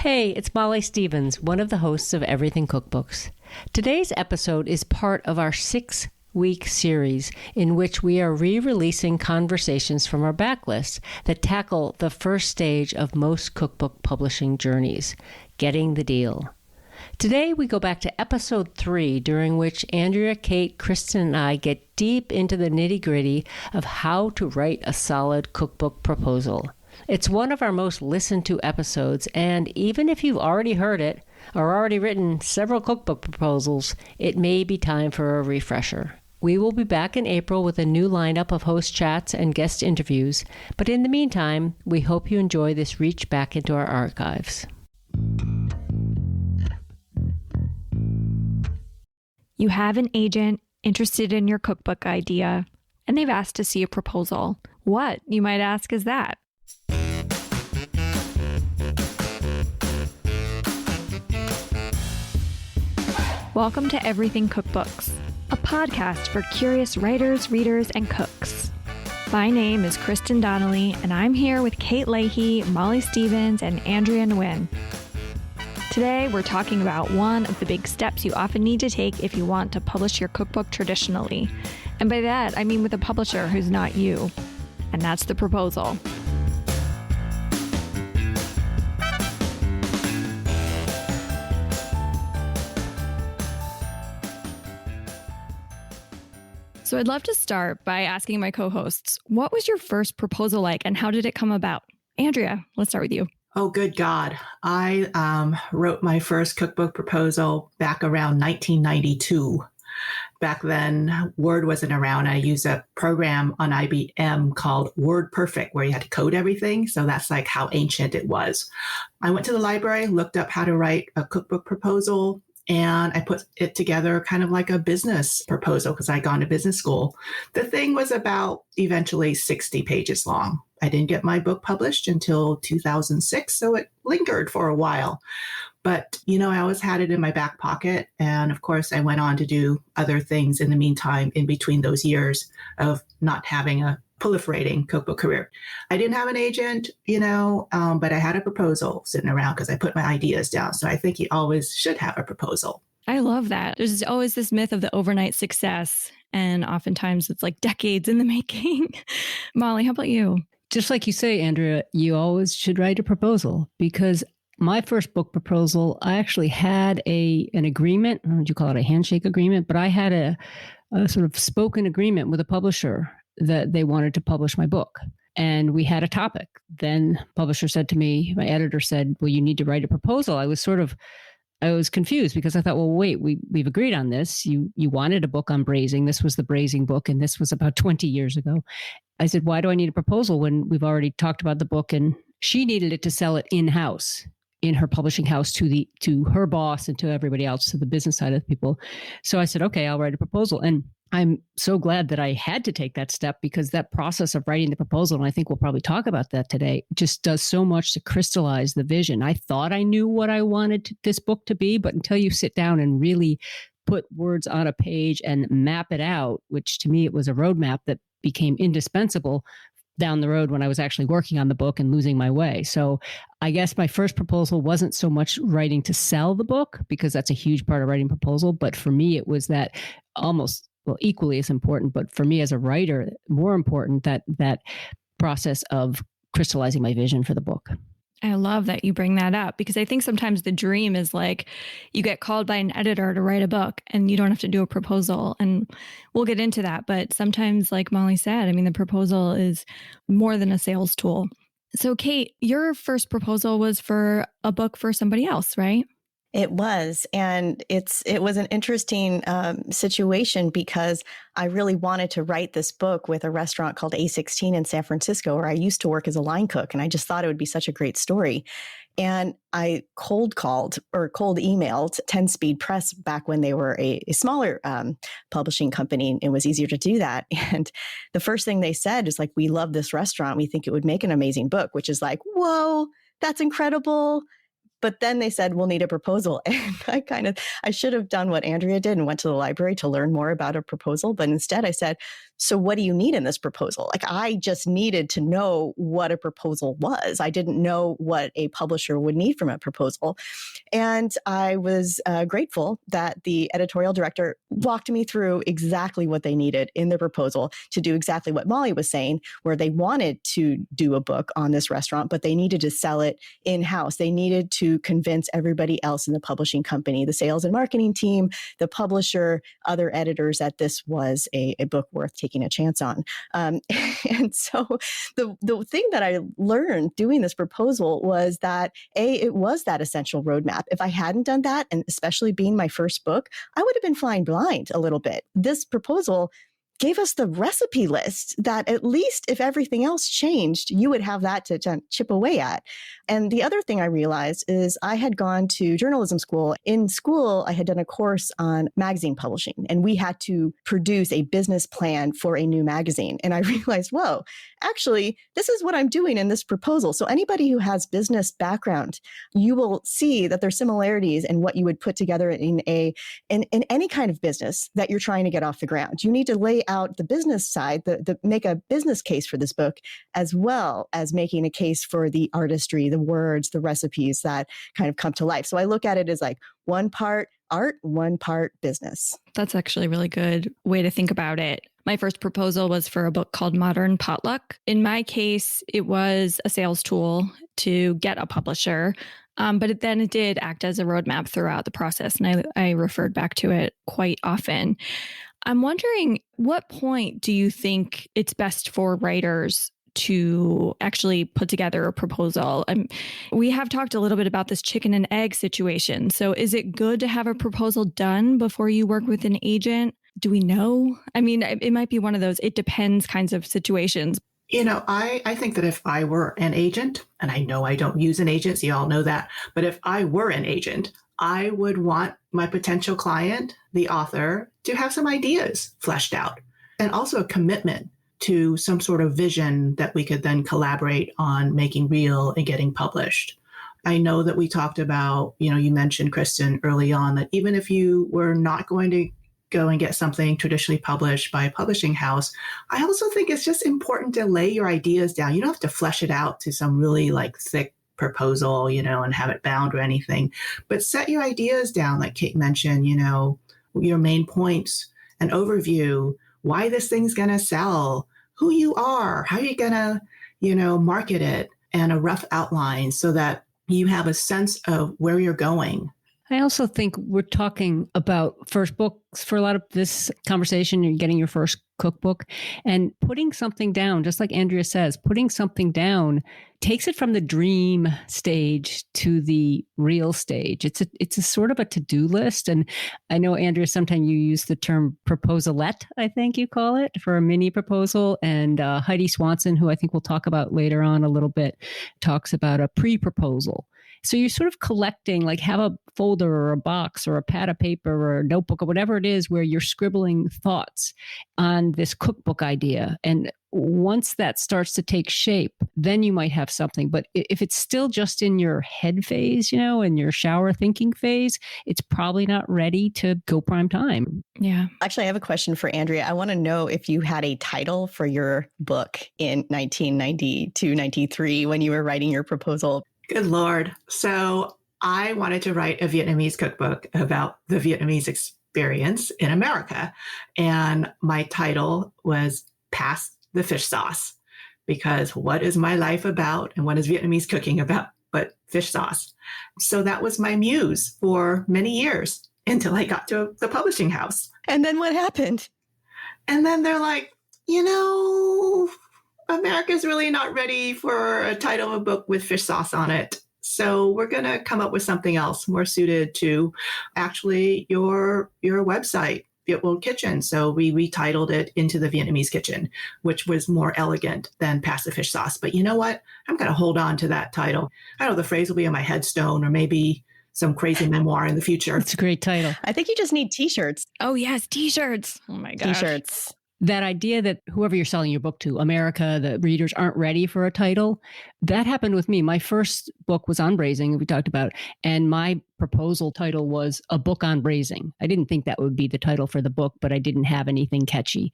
Hey, it's Molly Stevens, one of the hosts of Everything Cookbooks. Today's episode is part of our 6-week series in which we are re-releasing conversations from our backlist that tackle the first stage of most cookbook publishing journeys, getting the deal. Today we go back to episode 3, during which Andrea, Kate, Kristin, and I get deep into the nitty-gritty of how to write a solid cookbook proposal. It's one of our most listened to episodes, and even if you've already heard it or already written several cookbook proposals, it may be time for a refresher. We will be back in April with a new lineup of host chats and guest interviews, but in the meantime, we hope you enjoy this reach back into our archives. You have an agent interested in your cookbook idea, and they've asked to see a proposal. What, you might ask, is that? Welcome to Everything Cookbooks, a podcast for curious writers, readers, and cooks. My name is Kristin Donnelly, and I'm here with Kate Leahy, Molly Stevens, and Andrea Nguyen. Today, we're talking about one of the big steps you often need to take if you want to publish your cookbook traditionally. And by that, I mean with a publisher who's not you. And that's the proposal. So I'd love to start by asking my co-hosts, what was your first proposal like and how did it come about? Andrea, let's start with you. Oh, good God. I wrote my first cookbook proposal back around 1992. Back then, Word wasn't around. I used a program on IBM called WordPerfect, where you had to code everything. So that's like how ancient it was. I went to the library, looked up how to write a cookbook proposal, and I put it together kind of like a business proposal because I'd gone to business school. The thing was about eventually 60 pages long. I didn't get my book published until 2006, so it lingered for a while. But, I always had it in my back pocket. And of course, I went on to do other things in the meantime, in between those years of not having a proliferating cookbook career. I didn't have an agent, but I had a proposal sitting around because I put my ideas down. So I think you always should have a proposal. I love that. There's always this myth of the overnight success. And oftentimes it's like decades in the making. Molly, how about you? Just like you say, Andrea, you always should write a proposal because my first book proposal, I actually had an agreement. I don't know what you call it, a handshake agreement, but I had a sort of spoken agreement with a publisher that they wanted to publish my book. And we had a topic. Then publisher said to me, my editor said, well, you need to write a proposal. I was confused because I thought, well, wait, we've agreed on this. You wanted a book on braising. This was the braising book. And this was about 20 years ago. I said, why do I need a proposal when we've already talked about the book? And she needed it to sell it in-house, in her publishing house to her boss and to everybody else, to the business side of the people. So I said, okay, I'll write a proposal. And I'm so glad that I had to take that step because that process of writing the proposal, and I think we'll probably talk about that today, just does so much to crystallize the vision. I thought I knew what I wanted this book to be, but until you sit down and really put words on a page and map it out, which to me, it was a roadmap that became indispensable down the road when I was actually working on the book and losing my way. So I guess my first proposal wasn't so much writing to sell the book, because that's a huge part of writing proposal. But for me, it was that almost, well, equally as important, but for me as a writer, more important, that process of crystallizing my vision for the book. I love that you bring that up because I think sometimes the dream is like you get called by an editor to write a book and you don't have to do a proposal. And we'll get into that. But sometimes, like Molly said, I mean, the proposal is more than a sales tool. So Kate, your first proposal was for a book for somebody else, right? It was. And it was an interesting situation because I really wanted to write this book with a restaurant called A16 in San Francisco, where I used to work as a line cook. And I just thought it would be such a great story. And I cold emailed 10 Speed Press back when they were a smaller publishing company. It was easier to do that. And the first thing they said is like, we love this restaurant. We think it would make an amazing book, which is like, whoa, that's incredible. But then they said, we'll need a proposal. And I should have done what Andrea did and went to the library to learn more about a proposal. But instead I said, so what do you need in this proposal? Like, I just needed to know what a proposal was. I didn't know what a publisher would need from a proposal. And I was grateful that the editorial director walked me through exactly what they needed in the proposal to do exactly what Molly was saying, where they wanted to do a book on this restaurant, but they needed to sell it in-house. They needed to convince everybody else in the publishing company, the sales and marketing team, the publisher, other editors, that this was a book worth taking a chance on. And so the thing that I learned doing this proposal was that it was that essential roadmap. If I hadn't done that, and especially being my first book, I would have been flying blind a little bit. This proposal gave us the recipe list that at least if everything else changed, you would have that to chip away at. And the other thing I realized is I had gone to journalism school. In school, I had done a course on magazine publishing, and we had to produce a business plan for a new magazine. And I realized, whoa, actually, this is what I'm doing in this proposal. So anybody who has business background, you will see that there's similarities in what you would put together in any kind of business that you're trying to get off the ground. You need to lay out the business side, make a business case for this book, as well as making a case for the artistry, the words, the recipes that kind of come to life. So I look at it as like one part art, one part business. That's actually a really good way to think about it. My first proposal was for a book called Modern Potluck. In my case, it was a sales tool to get a publisher, but then it did act as a roadmap throughout the process, and I referred back to it quite often. I'm wondering, what point do you think it's best for writers to actually put together a proposal? We have talked a little bit about this chicken and egg situation. So is it good to have a proposal done before you work with an agent? Do we know? I mean, it might be one of those it depends kinds of situations. You know, I think that if I were an agent, and I know I don't use an agent, so you all know that, but if I were an agent, I would want my potential client, the author, to have some ideas fleshed out, and also a commitment to some sort of vision that we could then collaborate on making real and getting published. I know that we talked about, you mentioned, Kristin, early on, that even if you were not going to go and get something traditionally published by a publishing house, I also think it's just important to lay your ideas down. You don't have to flesh it out to some really thick proposal, and have it bound or anything, but set your ideas down, like Kate mentioned, your main points, an overview, why this thing's going to sell, who you are, how you're going to, market it, and a rough outline so that you have a sense of where you're going. I also think we're talking about first books for a lot of this conversation. You're getting your first cookbook, and putting something down, just like Andrea says, putting something down takes it from the dream stage to the real stage. It's a sort of a to-do list. And I know, Andrea, sometimes you use the term proposalette, I think you call it, for a mini proposal. And Heidi Swanson, who I think we'll talk about later on a little bit, talks about a pre-proposal. So you're sort of collecting, have a folder or a box or a pad of paper or a notebook or whatever it is where you're scribbling thoughts on this cookbook idea. And once that starts to take shape, then you might have something. But if it's still just in your head phase, in your shower thinking phase, it's probably not ready to go prime time. Yeah. Actually, I have a question for Andrea. I want to know if you had a title for your book in 1992, 93 when you were writing your proposal. Good Lord. So I wanted to write a Vietnamese cookbook about the Vietnamese experience in America. And my title was Pass the Fish Sauce, because what is my life about and what is Vietnamese cooking about but fish sauce? So that was my muse for many years until I got to the publishing house. And then what happened? And then they're like, America's really not ready for a title of a book with fish sauce on it. So we're going to come up with something else more suited to actually your website, Viet World Kitchen. So we retitled it Into the Vietnamese Kitchen, which was more elegant than Pass the Fish Sauce. But you know what? I'm going to hold on to that title. I know the phrase will be on my headstone or maybe some crazy memoir in the future. It's a great title. I think you just need t-shirts. Oh, yes. T-shirts. Oh, my gosh. T-shirts. that idea that whoever you're selling your book to, America, the readers aren't ready for a title, that happened with me. My first book was on braising, we talked about, and my proposal title was A Book on Braising. I didn't think that would be the title for the book, but I didn't have anything catchy.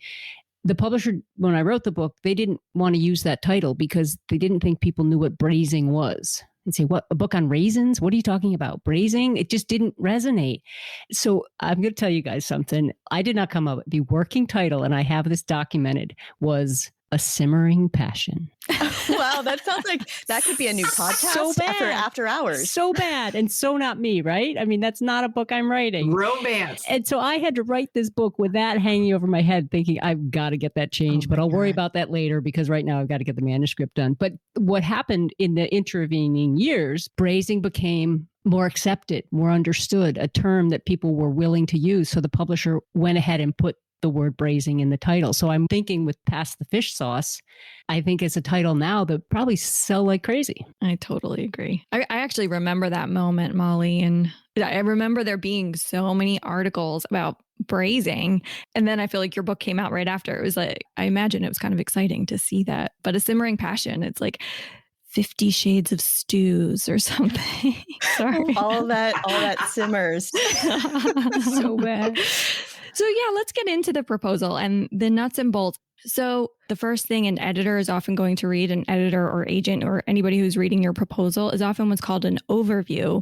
The publisher, when I wrote the book, they didn't want to use that title because they didn't think people knew what braising was. They'd say, what, a book on raisins? What are you talking about? Braising? It just didn't resonate. So I'm going to tell you guys something. I did not come up with the working title, and I have this documented, was A Simmering Passion. Wow, that sounds like that could be a new podcast. So bad. After hours. So bad. And so not me, right? I mean, that's not a book I'm writing. Romance. And so I had to write this book with that hanging over my head, thinking I've got to get that changed, but I'll worry about that later because right now I've got to get the manuscript done. But what happened in the intervening years, braising became more accepted, more understood, a term that people were willing to use. So the publisher went ahead and put the word braising in the title. So I'm thinking with Past the Fish Sauce, I think it's a title now that probably sell like crazy. I totally agree. I actually remember that moment, Molly, and I remember there being so many articles about braising. And then I feel like your book came out right after. It was like, I imagine it was kind of exciting to see that. But A Simmering Passion, it's like 50 Shades of Stews or something. Sorry. All that simmers. So bad. So yeah, let's get into the proposal and the nuts and bolts. So the first thing an editor is often going to read, an editor or agent or anybody who's reading your proposal, is often what's called an overview.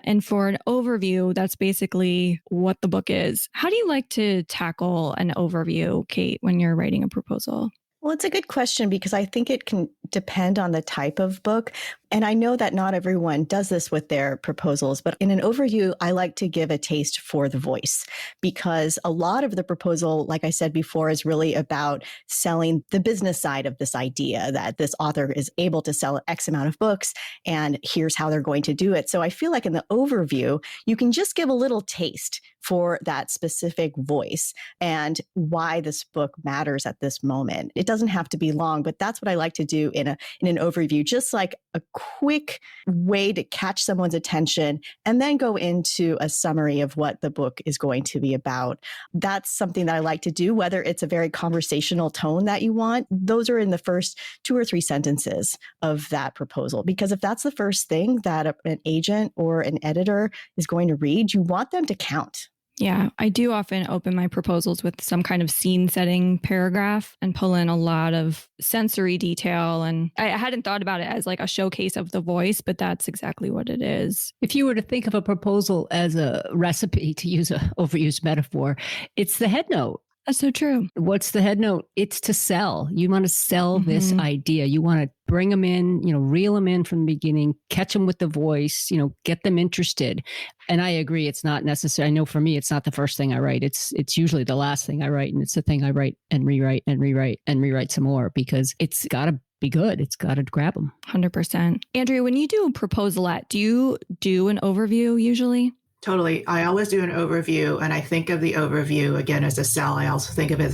And for an overview, that's basically what the book is. How do you like to tackle an overview, Kate, when you're writing a proposal? Well, it's a good question because I think it can depend on the type of book. And I know that not everyone does this with their proposals, but in an overview, I like to give a taste for the voice because a lot of the proposal, like I said before, is really about selling the business side of this idea that this author is able to sell X amount of books and here's how they're going to do it. So I feel like in the overview, you can just give a little taste for that specific voice and why this book matters at this moment. It doesn't have to be long, but that's what I like to do in an overview, just like a quick way to catch someone's attention and then go into a summary of what the book is going to be about. That's something that I like to do, whether it's a very conversational tone that you want. Those are in the first 2 or 3 sentences of that proposal, because if that's the first thing that an agent or an editor is going to read, you want them to count. Yeah, I do often open my proposals with some kind of scene setting paragraph and pull in a lot of sensory detail. And I hadn't thought about it as like a showcase of the voice, but that's exactly what it is. If you were to think of a proposal as a recipe, to use an overused metaphor, it's the head note. That's so true. What's the head note? It's to sell. You want to sell this idea. You want to bring them in, reel them in from the beginning, catch them with the voice, get them interested. And I agree. It's not necessary. I know for me, it's not the first thing I write. It's usually the last thing I write. And it's the thing I write and rewrite and rewrite and rewrite some more because it's got to be good. It's got to grab them. 100%. Andrea, when you do a proposalette, do you do an overview usually? Totally. I always do an overview, and I think of the overview again as a sell. I also think of it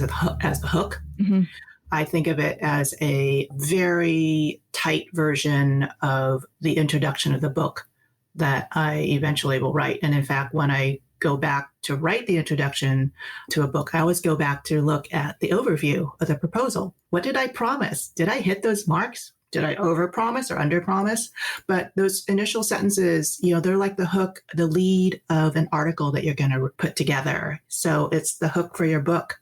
as the hook. Mm-hmm. I think of it as a very tight version of the introduction of the book that I eventually will write. And in fact, when I go back to write the introduction to a book, I always go back to look at the overview of the proposal. What did I promise? Did I hit those marks? Did I overpromise or underpromise? But those initial sentences, they're like the hook, the lead of an article that you're going to put together. So it's the hook for your book.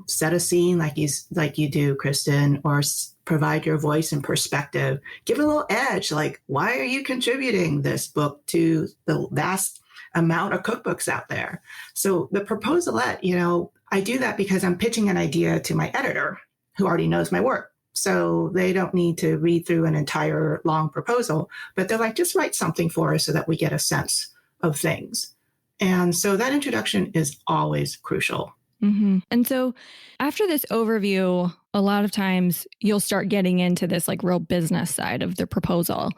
Set a scene like you do, Kristin, or provide your voice and perspective. Give a little edge, like, why are you contributing this book to the vast amount of cookbooks out there? So the proposalette, I do that because I'm pitching an idea to my editor who already knows my work. So they don't need to read through an entire long proposal, but they're like, just write something for us so that we get a sense of things. And so that introduction is always crucial. Mm-hmm. And so after this overview, a lot of times you'll start getting into this like real business side of the proposal.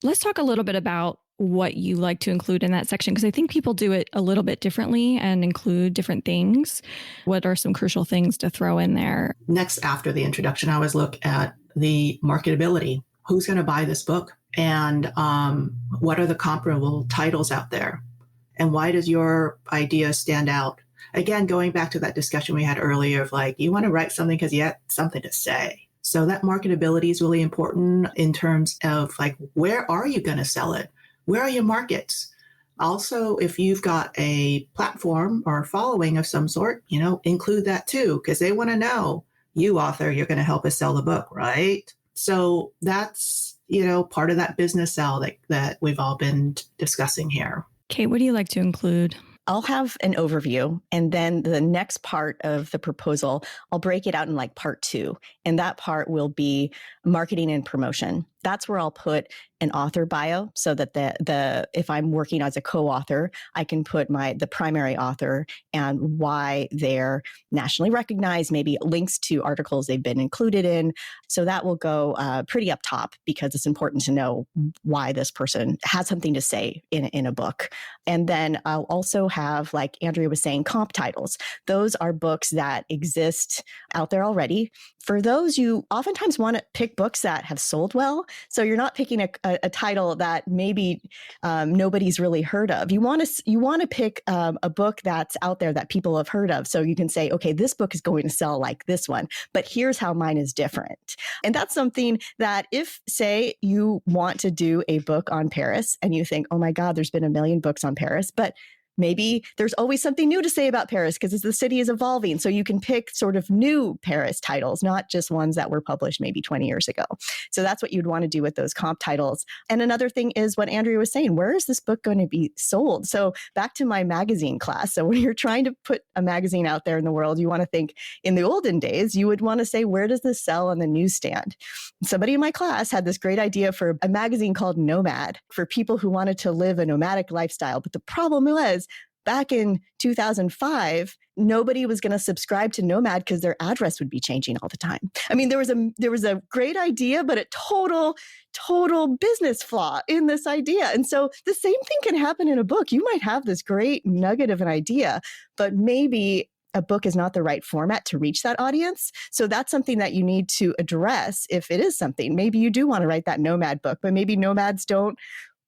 Let's talk a little bit about what you like to include in that section, because I think people do it a little bit differently and include different things. What are some crucial things to throw in there? Next, after the introduction, I always look at the marketability. Who's going to buy this book? And what are the comparable titles out there? And why does your idea stand out? Again, going back to that discussion we had earlier of like, you want to write something because you have something to say. So that marketability is really important in terms of like, where are you going to sell it? Where are your markets? Also, if you've got a platform or a following of some sort, include that too, because they want to know, you author, you're going to help us sell the book, right? So that's, part of that business sell that we've all been discussing here. Kate, what do you like to include? I'll have an overview, and then the next part of the proposal, I'll break it out in like part 2. And that part will be marketing and promotion. That's where I'll put an author bio so that the if I'm working as a co-author, I can put the primary author and why they're nationally recognized, maybe links to articles they've been included in. So that will go pretty up top because it's important to know why this person has something to say in a book. And then I'll also have, like Andrea was saying, comp titles. Those are books that exist out there already. For those, you oftentimes want to pick books that have sold well. So you're not picking a title that maybe nobody's really heard of. You want to pick a book that's out there that people have heard of. So you can say, okay, this book is going to sell like this one, but here's how mine is different. And that's something that if, say, you want to do a book on Paris and you think, oh my God, there's been a million books on Paris, but maybe there's always something new to say about Paris because the city is evolving. So you can pick sort of new Paris titles, not just ones that were published maybe 20 years ago. So that's what you'd want to do with those comp titles. And another thing is what Andrea was saying, where is this book going to be sold? So back to my magazine class. So when you're trying to put a magazine out there in the world, you want to think in the olden days, you would want to say, where does this sell on the newsstand? Somebody in my class had this great idea for a magazine called Nomad for people who wanted to live a nomadic lifestyle. But the problem was, back in 2005, nobody was going to subscribe to Nomad because their address would be changing all the time. I mean, there was a great idea, but a total business flaw in this idea. And so the same thing can happen in a book. You might have this great nugget of an idea, but maybe a book is not the right format to reach that audience. So that's something that you need to address if it is something. Maybe you do want to write that Nomad book, but maybe nomads don't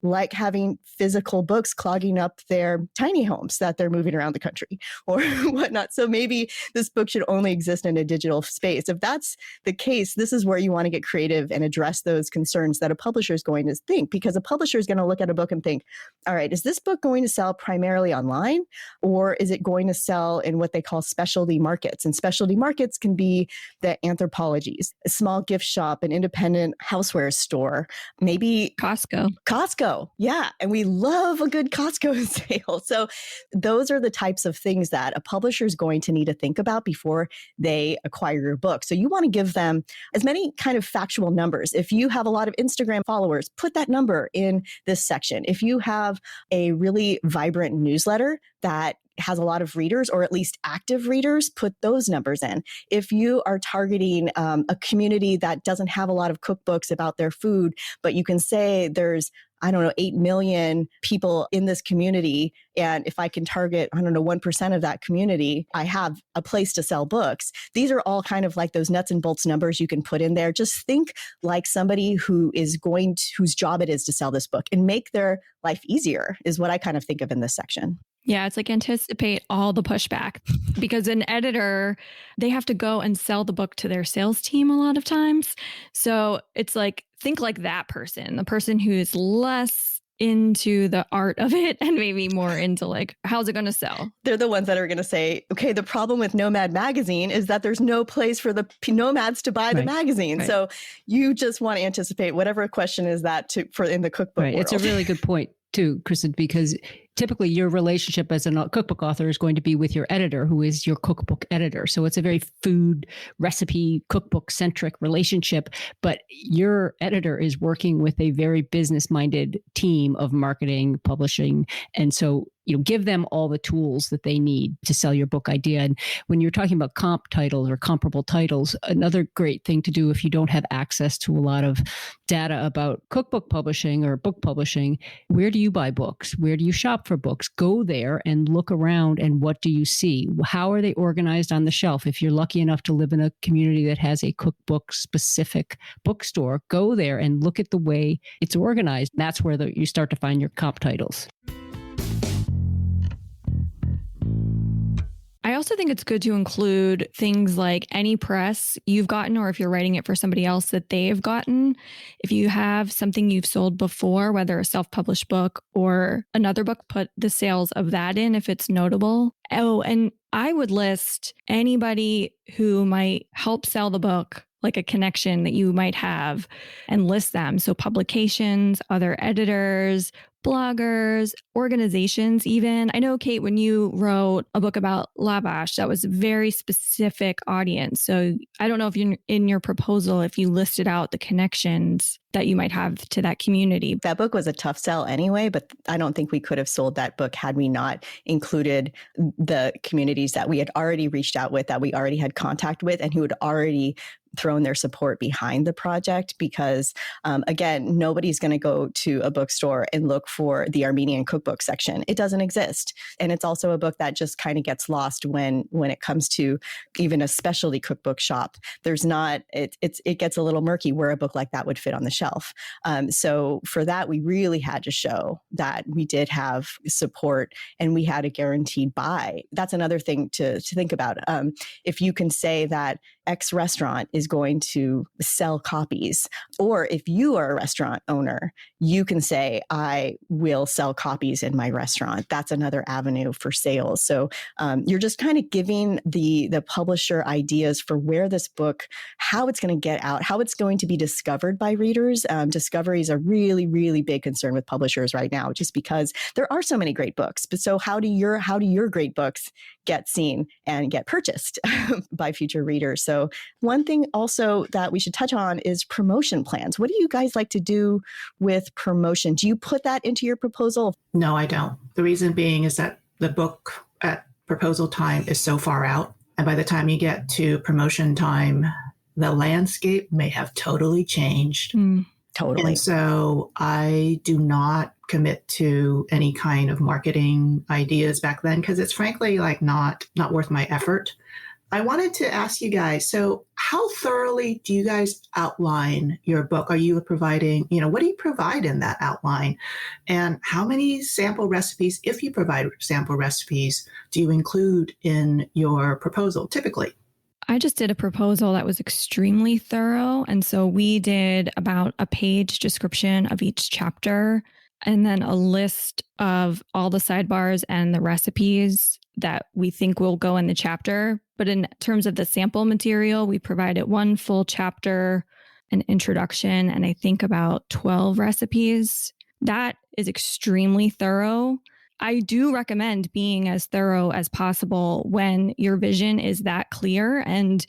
like having physical books clogging up their tiny homes that they're moving around the country or whatnot. So maybe this book should only exist in a digital space. If that's the case, this is where you want to get creative and address those concerns that a publisher is going to think, because a publisher is going to look at a book and think, all right, is this book going to sell primarily online, or is it going to sell in what they call specialty markets? And specialty markets can be the anthropologies, a small gift shop, an independent houseware store, maybe Costco. Yeah. And we love a good Costco sale. So those are the types of things that a publisher is going to need to think about before they acquire your book. So you want to give them as many kind of factual numbers. If you have a lot of Instagram followers, put that number in this section. If you have a really vibrant newsletter that has a lot of readers, or at least active readers, put those numbers in. If you are targeting a community that doesn't have a lot of cookbooks about their food, but you can say there's 8 million people in this community. And if I can target, 1% of that community, I have a place to sell books. These are all kind of like those nuts and bolts numbers you can put in there. Just think like somebody whose job it is to sell this book, and make their life easier is what I kind of think of in this section. Yeah, it's like anticipate all the pushback, because an editor, they have to go and sell the book to their sales team a lot of times. So it's like, think like that person, the person who is less into the art of it and maybe more into like, how's it going to sell? They're the ones that are going to say, okay, the problem with Nomad magazine is that there's no place for the nomads to buy the magazine. Right. So you just want to anticipate whatever question is that for in the cookbook world. It's a really good point too, Kristin, because typically your relationship as a cookbook author is going to be with your editor, who is your cookbook editor. So it's a very food, recipe, cookbook centric relationship, but your editor is working with a very business minded team of marketing, publishing. And so, give them all the tools that they need to sell your book idea. And when you're talking about comp titles or comparable titles, another great thing to do if you don't have access to a lot of data about cookbook publishing or book publishing, where do you buy books? Where do you shop for books? Go there and look around, and what do you see? How are they organized on the shelf? If you're lucky enough to live in a community that has a cookbook specific bookstore, go there and look at the way it's organized. That's where you start to find your comp titles. also think it's good to include things like any press you've gotten, or if you're writing it for somebody else that they've gotten. If you have something you've sold before, whether a self-published book or another book, put the sales of that in if it's notable. Oh, and I would list anybody who might help sell the book, like a connection that you might have, and list them. So publications, other editors, bloggers, organizations even. I know, Kate, when you wrote a book about Lavash, that was a very specific audience. So I don't know if you in your proposal, if you listed out the connections that you might have to that community. That book was a tough sell anyway, but I don't think we could have sold that book had we not included the communities that we had already reached out with, that we already had contact with, and who had already thrown their support behind the project. Because again, nobody's going to go to a bookstore and look for the Armenian cookbook section. It doesn't exist. And it's also a book that just kind of gets lost when it comes to even a specialty cookbook shop. There's not, it gets a little murky where a book like that would fit on the shelf. So for that, we really had to show that we did have support and we had a guaranteed buy. That's another thing to think about. If you can say that X restaurant is going to sell copies, or if you are a restaurant owner, you can say, I will sell copies in my restaurant. That's another avenue for sales. So you're just kind of giving the publisher ideas for where this book, how it's going to get out, how it's going to be discovered by readers. Discovery is a really, really big concern with publishers right now, just because there are so many great books. But so how do your great books get seen and get purchased by future readers? So one thing also that we should touch on is promotion plans. What do you guys like to do with promotion? Do you put that into your proposal? No, I don't. The reason being is that the book at proposal time is so far out. And by the time you get to promotion time, the landscape may have totally changed. Totally. And so I do not commit to any kind of marketing ideas back then, because it's frankly like not worth my effort. I wanted to ask you guys, so how thoroughly do you guys outline your book? Are you providing, what do you provide in that outline? And how many sample recipes, if you provide sample recipes, do you include in your proposal typically? I just did a proposal that was extremely thorough. And so we did about a page description of each chapter, and then a list of all the sidebars and the recipes that we think will go in the chapter. But in terms of the sample material, we provided one full chapter, an introduction, and I think about 12 recipes. That is extremely thorough. I do recommend being as thorough as possible when your vision is that clear, and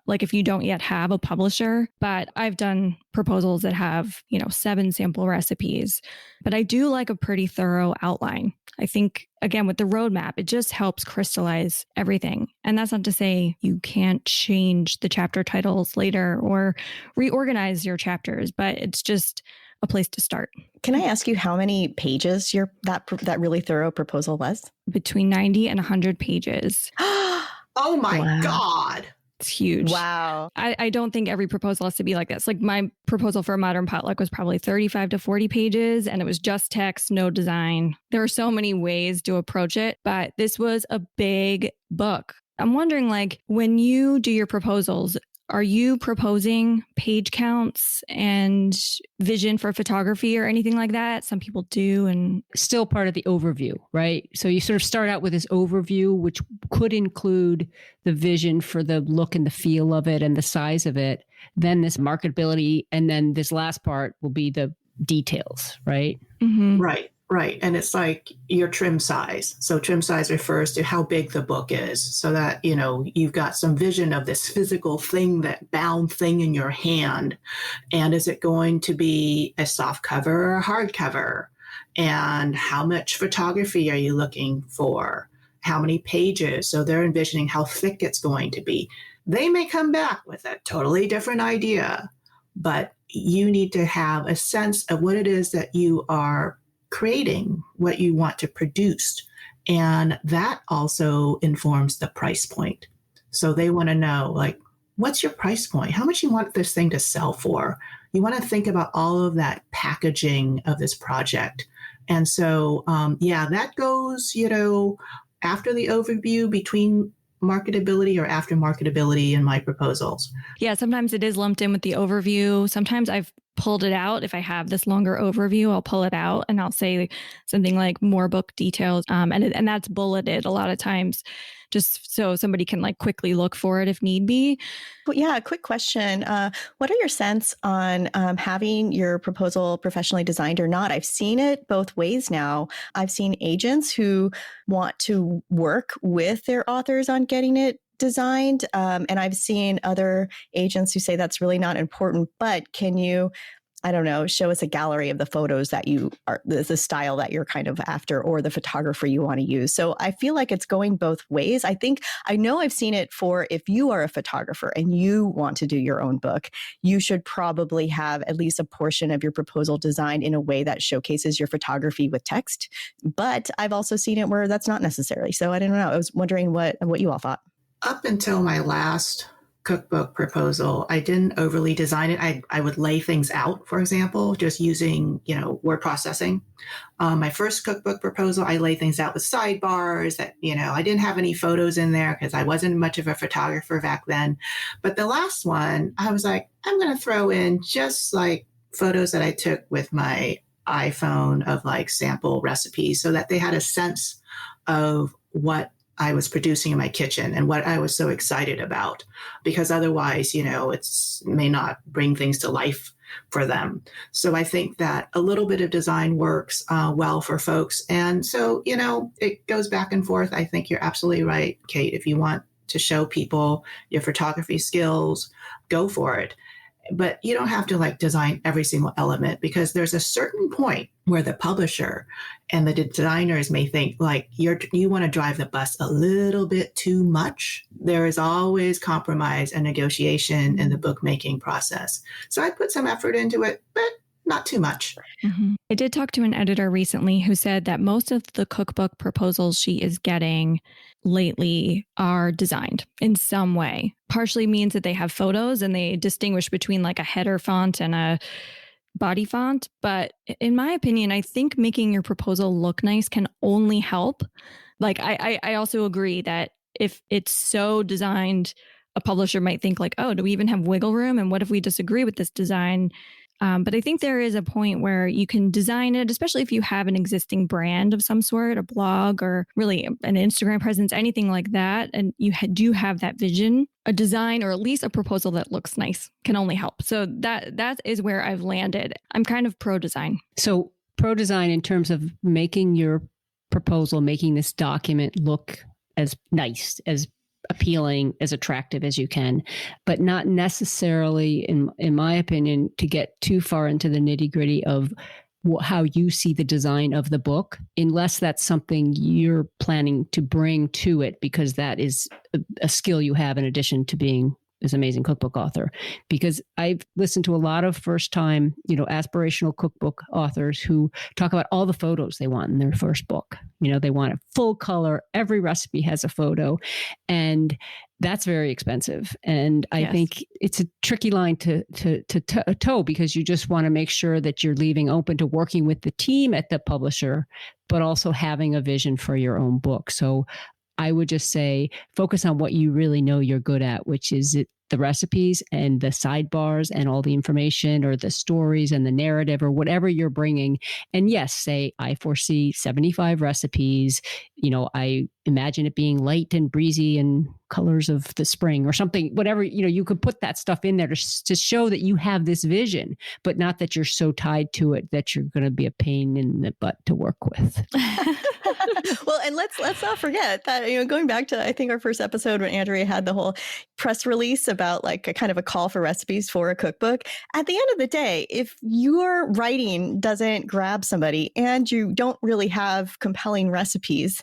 like if you don't yet have a publisher. But I've done proposals that have, 7 sample recipes. But I do like a pretty thorough outline. I think, again, with the roadmap, it just helps crystallize everything. And that's not to say you can't change the chapter titles later or reorganize your chapters, but it's just a place to start. Can I ask you how many pages that really thorough proposal was? Between 90 and 100 pages. Oh my God. It's huge. Wow. I don't think every proposal has to be like this. Like my proposal for a modern potluck was probably 35 to 40 pages, and it was just text, no design. There are so many ways to approach it, but this was a big book. I'm wondering, like, when you do your proposals, are you proposing page counts and vision for photography or anything like that? Some people do. And still part of the overview, right? So you sort of start out with this overview, which could include the vision for the look and the feel of it and the size of it. Then this marketability. And then this last part will be the details, right? Mm-hmm. Right. And it's like your trim size. So trim size refers to how big the book is, so that, you've got some vision of this physical thing, that bound thing in your hand. And is it going to be a soft cover or a hard cover? And how much photography are you looking for? How many pages? So they're envisioning how thick it's going to be. They may come back with a totally different idea, but you need to have a sense of what it is that you are creating, what you want to produce. And that also informs the price point. So they want to know, like, what's your price point? How much you want this thing to sell for? You want to think about all of that packaging of this project. And so, that goes, after the overview, between marketability or after marketability in my proposals. Yeah, sometimes it is lumped in with the overview. Sometimes I've pulled it out. If I have this longer overview, I'll pull it out and I'll say something like more book details. And that's bulleted a lot of times, just so somebody can like quickly look for it if need be. Well, yeah, quick question. What are your sense on having your proposal professionally designed or not? I've seen it both ways now. I've seen agents who want to work with their authors on getting it designed. And I've seen other agents who say that's really not important, but can you, I don't know, show us a gallery of the photos that you are, the style that you're kind of after, or the photographer you want to use. So I feel like it's going both ways. I know I've seen it for if you are a photographer and you want to do your own book, you should probably have at least a portion of your proposal designed in a way that showcases your photography with text. But I've also seen it where that's not necessary. So I don't know. I was wondering what you all thought. Up until my last cookbook proposal, I didn't overly design it. I would lay things out, for example, just using, word processing. My first cookbook proposal, I lay things out with sidebars that, I didn't have any photos in there because I wasn't much of a photographer back then. But the last one, I was like, I'm going to throw in just like photos that I took with my iPhone of like sample recipes so that they had a sense of what I was producing in my kitchen and what I was so excited about, because otherwise, it's may not bring things to life for them. So I think that a little bit of design works well for folks. And so, it goes back and forth. I think you're absolutely right, Kate. If you want to show people your photography skills, go for it. But you don't have to like design every single element, because there's a certain point where the publisher and the designers may think like you want to drive the bus a little bit too much. There is always compromise and negotiation in the bookmaking process. So I put some effort into it, but not too much. Mm-hmm. I did talk to an editor recently who said that most of the cookbook proposals she is getting lately are designed in some way. Partially means that they have photos and they distinguish between like a header font and a body font. But in my opinion, I think making your proposal look nice can only help. Like I also agree that if it's so designed, a publisher might think like, oh, do we even have wiggle room? And what if we disagree with this design? But I think there is a point where you can design it, especially if you have an existing brand of some sort, a blog or really an Instagram presence, anything like that. And you do have that vision, a design or at least a proposal that looks nice can only help. So that is where I've landed. I'm kind of pro design. So pro design in terms of making your proposal, making this document look as nice, as appealing, as attractive as you can, but not necessarily, in my opinion, to get too far into the nitty gritty of how you see the design of the book, unless that's something you're planning to bring to it, because that is a skill you have in addition to being this amazing cookbook author. Because I've listened to a lot of first-time, aspirational cookbook authors who talk about all the photos they want in their first book. They want a full color. Every recipe has a photo, and that's very expensive. And I think it's a tricky line to toe, because you just want to make sure that you're leaving open to working with the team at the publisher, but also having a vision for your own book. So I would just say focus on what you really know you're good at, which is the recipes and the sidebars and all the information, or the stories and the narrative, or whatever you're bringing. And yes, say, I foresee 75 recipes. I imagine it being light and breezy and colors of the spring or something, whatever, you could put that stuff in there to show that you have this vision, but not that you're so tied to it that you're going to be a pain in the butt to work with. Well, and let's not forget that, going back to, I think, our first episode when Andrea had the whole press release about like a kind of a call for recipes for a cookbook. At the end of the day, if your writing doesn't grab somebody and you don't really have compelling recipes,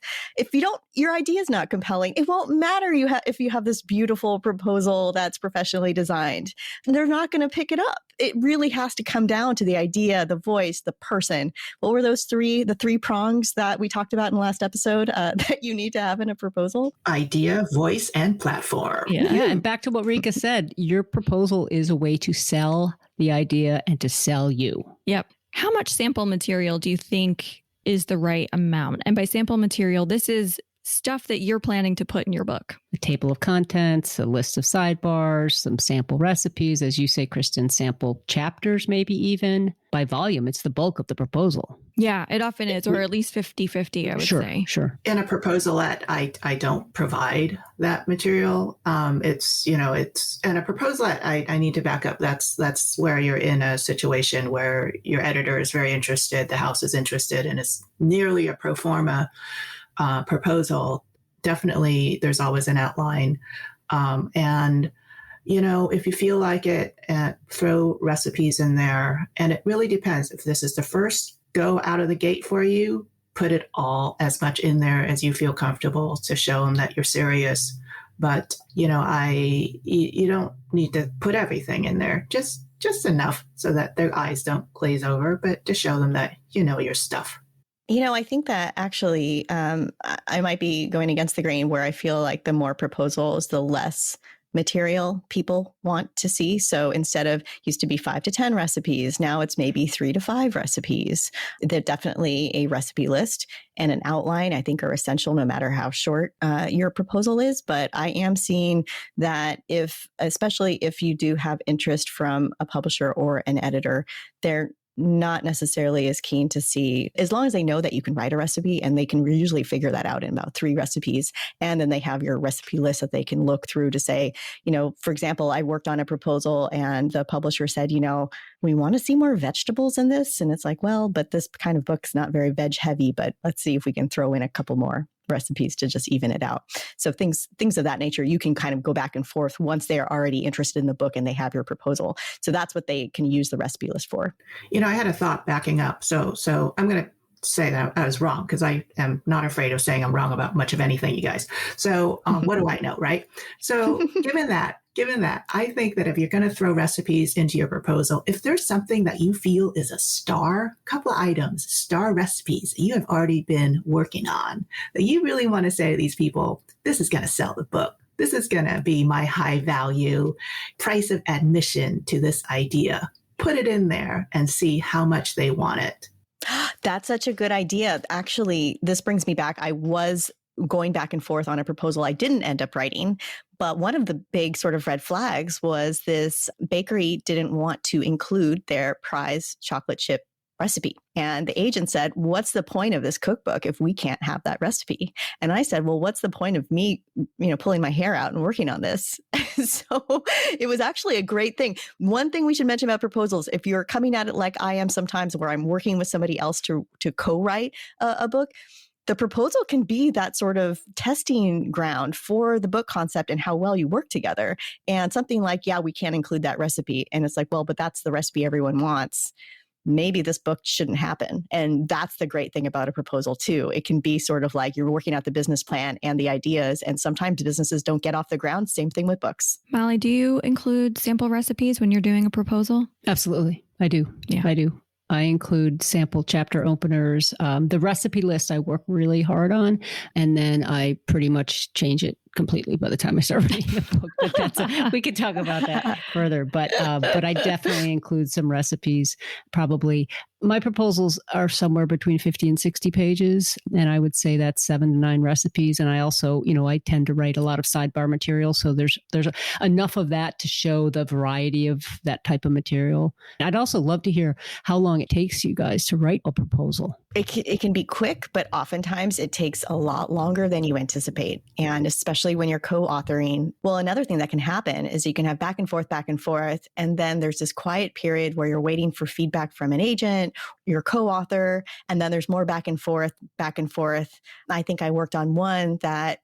your idea is not compelling, it won't matter if you have this beautiful proposal that's professionally designed. They're not going to pick it up. It really has to come down to the idea, the voice, the person. What were those the three prongs that we talked about in the last episode that you need to have in a proposal? Idea, voice, and platform. Yeah. And back to what Rika said, your proposal is a way to sell the idea and to sell you. Yep. How much sample material do you think is the right amount? And by sample material, this is stuff that you're planning to put in your book? A table of contents, a list of sidebars, some sample recipes, as you say, Kristin, sample chapters, maybe even. By volume, it's the bulk of the proposal. Yeah, it often is, or at least 50-50, I would say. Sure. In a proposalette, I don't provide that material. It's in a proposalette, I need to back up. That's where you're in a situation where your editor is very interested, the house is interested, and it's nearly a pro forma proposal. Definitely, there's always an outline. And if you feel like it, throw recipes in there. And it really depends. If this is the first go out of the gate for you, put it all as much in there as you feel comfortable to show them that you're serious. But, you don't need to put everything in there, just enough so that their eyes don't glaze over, but to show them that you know your stuff. I think that actually I might be going against the grain where I feel like the more proposals, the less material people want to see. So instead of used to be 5 to 10 recipes, now it's maybe 3 to 5 recipes. There's definitely a recipe list and an outline, I think, are essential no matter how short your proposal is. But I am seeing that especially if you do have interest from a publisher or an editor, they're not necessarily as keen to see, as long as they know that you can write a recipe, and they can usually figure that out in about 3 recipes. And then they have your recipe list that they can look through to say, for example, I worked on a proposal and the publisher said, we want to see more vegetables in this. And it's like, well, but this kind of book's not very veg heavy, but let's see if we can throw in a couple more recipes to just even it out. So things of that nature, you can kind of go back and forth once they are already interested in the book and they have your proposal. So that's what they can use the recipe list for. I had a thought backing up. So I'm going to say that I was wrong, because I am not afraid of saying I'm wrong about much of anything, you guys. So what do I know, right? So given that, I think that if you're going to throw recipes into your proposal, if there's something that you feel is a couple of items, star recipes that you have already been working on, that you really want to say to these people, this is going to sell the book. This is going to be my high value price of admission to this idea. Put it in there and see how much they want it. That's such a good idea. Actually, this brings me back. I was going back and forth on a proposal I didn't end up writing. But one of the big sort of red flags was this bakery didn't want to include their prize chocolate chip recipe. And the agent said, what's the point of this cookbook if we can't have that recipe? And I said, well, what's the point of me, pulling my hair out and working on this? So it was actually a great thing. One thing we should mention about proposals, if you're coming at it like I am sometimes, where I'm working with somebody else to co-write a book, the proposal can be that sort of testing ground for the book concept and how well you work together. And something like, yeah, we can't include that recipe. And it's like, well, but that's the recipe everyone wants. Maybe this book shouldn't happen. And that's the great thing about a proposal too. It can be sort of like you're working out the business plan and the ideas, and sometimes businesses don't get off the ground. Same thing with books. Molly, do you include sample recipes when you're doing a proposal? Absolutely. I do. Yeah. I do. I include sample chapter openers. The recipe list I work really hard on, and then I pretty much change it completely by the time I start writing the book. But we could talk about that further. But I definitely include some recipes. Probably my proposals are somewhere between 50 and 60 pages, and I would say that's 7 to 9 recipes. And I also, I tend to write a lot of sidebar material, so there's enough of that to show the variety of that type of material. I'd also love to hear how long it takes you guys to write a proposal. It can be quick, but oftentimes it takes a lot longer than you anticipate. And especially when you're co-authoring. Well, another thing that can happen is you can have back and forth, and then there's this quiet period where you're waiting for feedback from an agent, your co-author, and then there's more back and forth. I think I worked on one that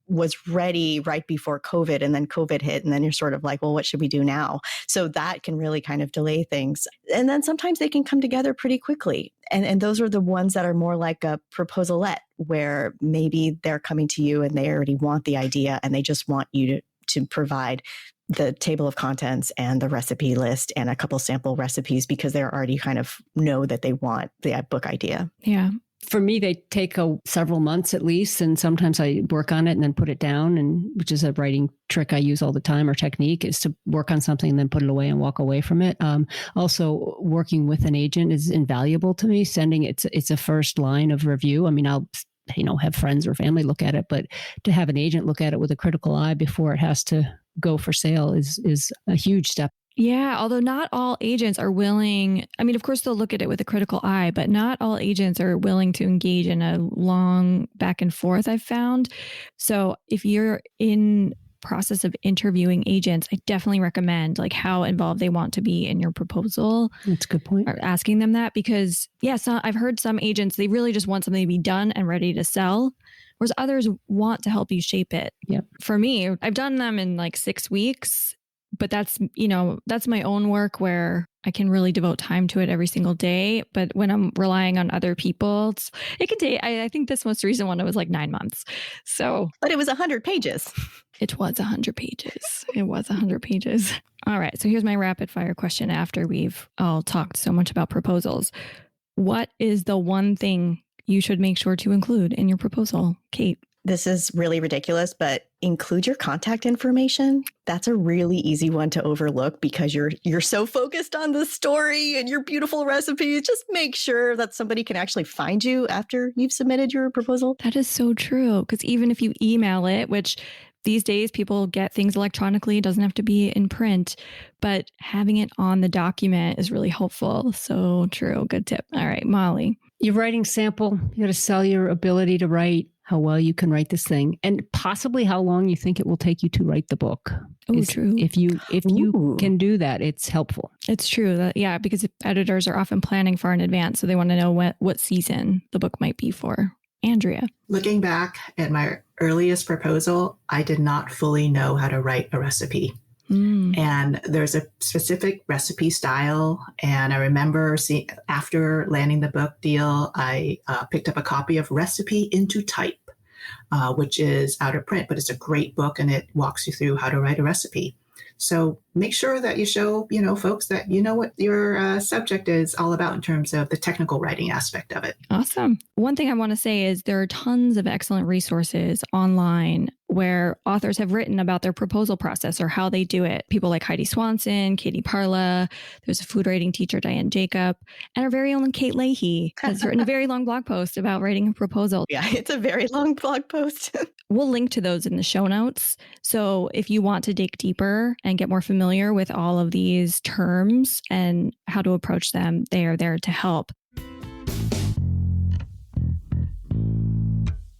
was ready right before COVID, and then COVID hit, and then you're sort of like, well, what should we do now? So that can really kind of delay things. And then sometimes they can come together pretty quickly. And those are the ones that are more like a proposalette, where maybe they're coming to you and they already want the idea and they just want you to provide the table of contents and the recipe list and a couple sample recipes, because they already kind of know that they want the book idea. Yeah. For me, they take several months at least, and sometimes I work on it and then put it down, and which is a writing trick I use all the time, or technique, is to work on something and then put it away and walk away from it. Also, working with an agent is invaluable to me. Sending it's a first line of review. I mean, I'll have friends or family look at it, but to have an agent look at it with a critical eye before it has to go for sale is a huge step. Yeah, although not all agents are willing. I mean, of course, they'll look at it with a critical eye, but not all agents are willing to engage in a long back and forth, I've found. So if you're in process of interviewing agents, I definitely recommend like how involved they want to be in your proposal. That's a good point. Or asking them that because, I've heard some agents, they really just want something to be done and ready to sell. Whereas others want to help you shape it. Yep. For me, I've done them in like 6 weeks. But that's my own work where I can really devote time to it every single day. But when I'm relying on other people, it can take, I think this most recent one, it was like 9 months. So, but it was 100 pages. It was 100 pages. It was 100 pages. All right. So here's my rapid fire question after we've all talked so much about proposals. What is the one thing you should make sure to include in your proposal, Kate? This is really ridiculous, but include your contact information. That's a really easy one to overlook because you're so focused on the story and your beautiful recipes. Just make sure that somebody can actually find you after you've submitted your proposal. That is so true. Because even if you email it, which these days people get things electronically, it doesn't have to be in print, but having it on the document is really helpful. So true. Good tip. All right, Molly. Your writing sample, you got to sell your ability to write, how well you can write this thing, and possibly how long you think it will take you to write the book. Oh, true. If you can do that, it's helpful. It's true. Because editors are often planning far in advance, so they want to know what season the book might be for. Andrea. Looking back at my earliest proposal, I did not fully know how to write a recipe. And there's a specific recipe style. And I remember after landing the book deal, I picked up a copy of Recipe into Type, which is out of print, but it's a great book and it walks you through how to write a recipe. So make sure that you show, folks that you know what your subject is all about in terms of the technical writing aspect of it. Awesome. One thing I want to say is there are tons of excellent resources online where authors have written about their proposal process or how they do it. People like Heidi Swanson, Katie Parla, there's a food writing teacher, Diane Jacob, and our very own Kate Leahy has written a very long blog post about writing a proposal. Yeah, it's a very long blog post. We'll link to those in the show notes. So if you want to dig deeper and get more familiar with all of these terms and how to approach them, they are there to help.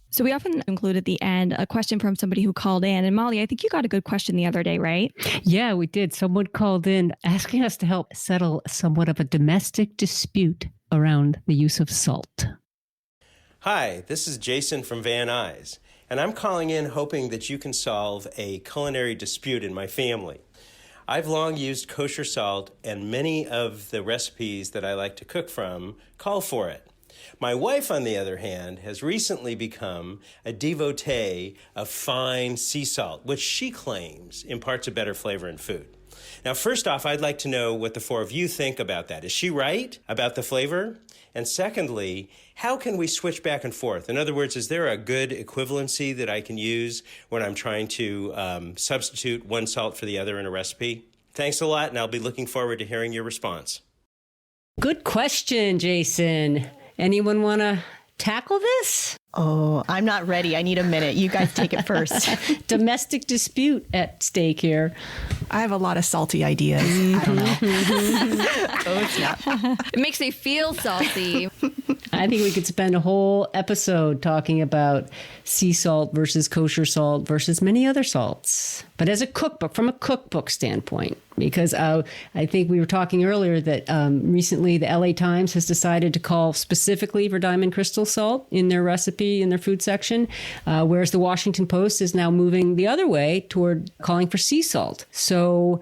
So we often include at the end a question from somebody who called in. And Molly, I think you got a good question the other day, right? Yeah, we did. Someone called in asking us to help settle somewhat of a domestic dispute around the use of salt. Hi, this is Jason from Van Nuys, and I'm calling in hoping that you can solve a culinary dispute in my family. I've long used kosher salt, and many of the recipes that I like to cook from call for it. My wife, on the other hand, has recently become a devotee of fine sea salt, which she claims imparts a better flavor in food. Now, first off, I'd like to know what the four of you think about that. Is she right about the flavor? And secondly, how can we switch back and forth? In other words, is there a good equivalency that I can use when I'm trying to substitute one salt for the other in a recipe? Thanks a lot, and I'll be looking forward to hearing your response. Good question, Jason. Anyone want to tackle this? Oh, I'm not ready. I need a minute. You guys take it first. Domestic dispute at stake here. I have a lot of salty ideas. I don't know. Oh, it's not. It makes me feel salty. I think we could spend a whole episode talking about sea salt versus kosher salt versus many other salts. But as a cookbook, from a cookbook standpoint, because I think we were talking earlier that recently the LA Times has decided to call specifically for diamond crystal salt in their recipe, in their food section, whereas the Washington Post is now moving the other way toward calling for sea salt. So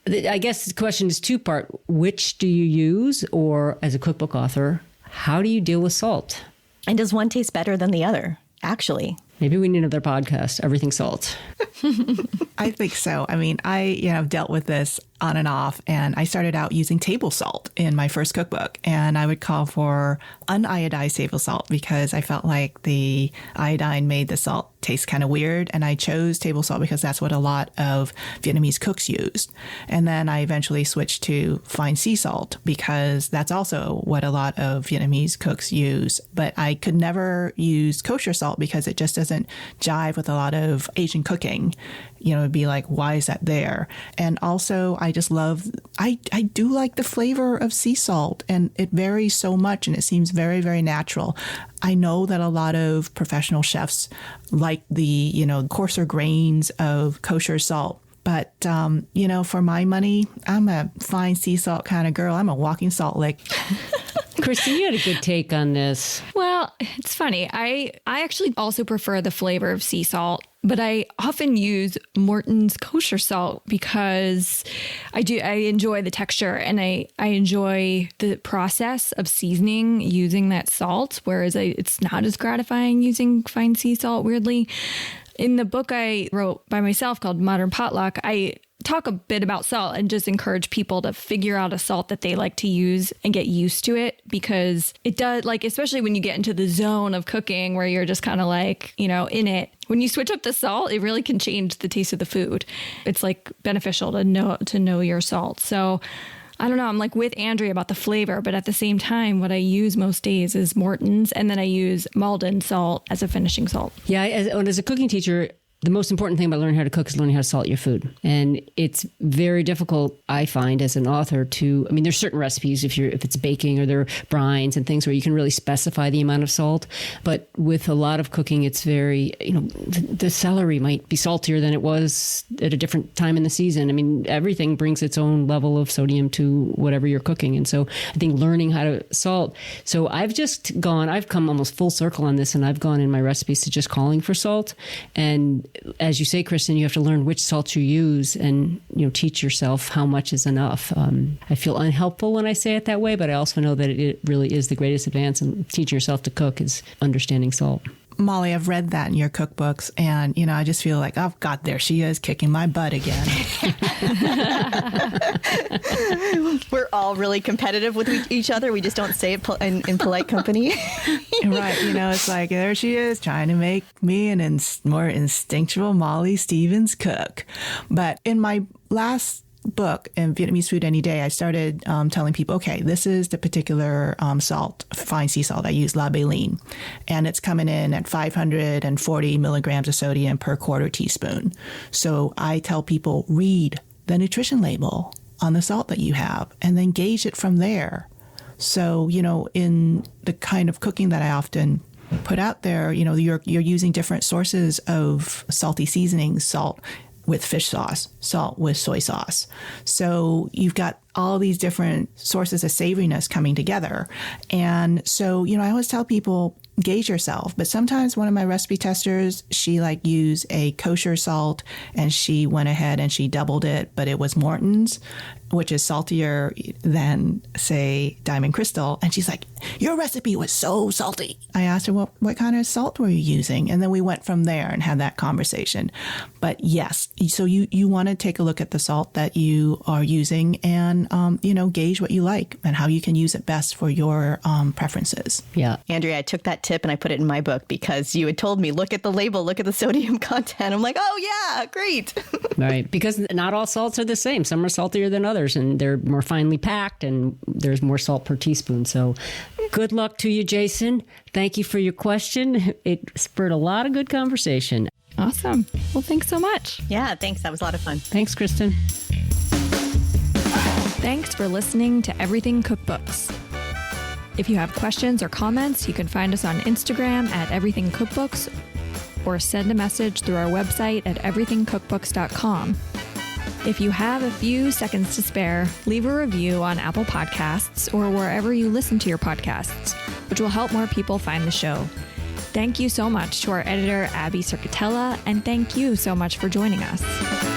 I guess the question is two-part. Which do you use? Or as a cookbook author, how do you deal with salt? And does one taste better than the other, actually? Maybe we need another podcast, Everything Salt. I think so. I mean, I've dealt with this on and off. And I started out using table salt in my first cookbook. And I would call for uniodized table salt because I felt like the iodine made the salt taste kind of weird. And I chose table salt because that's what a lot of Vietnamese cooks used. And then I eventually switched to fine sea salt because that's also what a lot of Vietnamese cooks use. But I could never use kosher salt because it just doesn't jive with a lot of Asian cooking. You know, it'd be like, why is that there? And also, I just love, I do like the flavor of sea salt, and it varies so much, and it seems very, very natural. I know that a lot of professional chefs like the, you know, coarser grains of kosher salt. But, you know, for my money, I'm a fine sea salt kind of girl. I'm a walking salt lick. Kristin, you had a good take on this. Well, it's funny. I actually also prefer the flavor of sea salt, but I often use Morton's kosher salt because I enjoy the texture and I enjoy the process of seasoning using that salt, whereas it's not as gratifying using fine sea salt, weirdly. In the book I wrote by myself called Modern Potluck, I talk a bit about salt and just encourage people to figure out a salt that they like to use and get used to it, because it does, like, especially when you get into the zone of cooking where you're just kind of like, you know, in it. When you switch up the salt, it really can change the taste of the food. It's like beneficial to know your salt. So I don't know, I'm like with Andrea about the flavor, but at the same time, what I use most days is Morton's, and then I use Maldon salt as a finishing salt. Yeah, as a cooking teacher, the most important thing about learning how to cook is learning how to salt your food. And it's very difficult, I find, as an author to, I mean, there's certain recipes if it's baking or there are brines and things where you can really specify the amount of salt. But with a lot of cooking, it's very, you know, the celery might be saltier than it was at a different time in the season. I mean, everything brings its own level of sodium to whatever you're cooking. And so I think learning how to salt. So I've come almost full circle on this, and I've gone in my recipes to just calling for salt. And as you say, Kristin, you have to learn which salts you use and, you know, teach yourself how much is enough. I feel unhelpful when I say it that way, but I also know that it really is the greatest advance in teaching yourself to cook is understanding salt. Molly, I've read that in your cookbooks, and, you know, I just feel like, oh, God, there she is kicking my butt again. We're all really competitive with each other. We just don't say it in polite company. Right. You know, it's like, there she is trying to make me an more instinctual Molly Stevens cook. But in my last book, in Vietnamese Food Any Day, I started telling people, okay, this is the particular salt, fine sea salt. I use La Baleen, and it's coming in at 540 milligrams of sodium per quarter teaspoon. So I tell people, read the nutrition label on the salt that you have and then gauge it from there. So, you know, in the kind of cooking that I often put out there, you know, you're using different sources of salty seasonings, salt with fish sauce, salt with soy sauce. So you've got all these different sources of savoriness coming together. And so, you know, I always tell people, gauge yourself. But sometimes one of my recipe testers, she used a kosher salt and she went ahead and she doubled it, but it was Morton's, which is saltier than, say, Diamond Crystal. And she's like, your recipe was so salty. I asked her, well, what kind of salt were you using? And then we went from there and had that conversation. But yes, so you want to take a look at the salt that you are using and, you know, gauge what you like and how you can use it best for your preferences. Yeah. Andrea, I took that tip and I put it in my book because you had told me, look at the label, look at the sodium content. I'm like, oh, yeah, great. Right. Because not all salts are the same. Some are saltier than others, and they're more finely packed, and there's more salt per teaspoon. So good luck to you, Jason. Thank you for your question. It spurred a lot of good conversation. Awesome. Well, thanks so much. Yeah, thanks. That was a lot of fun. Thanks, Kristin. Thanks for listening to Everything Cookbooks. If you have questions or comments, you can find us on Instagram at Everything Cookbooks or send a message through our website at everythingcookbooks.com. If you have a few seconds to spare, leave a review on Apple Podcasts or wherever you listen to your podcasts, which will help more people find the show. Thank you so much to our editor, Abby Circatella, and thank you so much for joining us.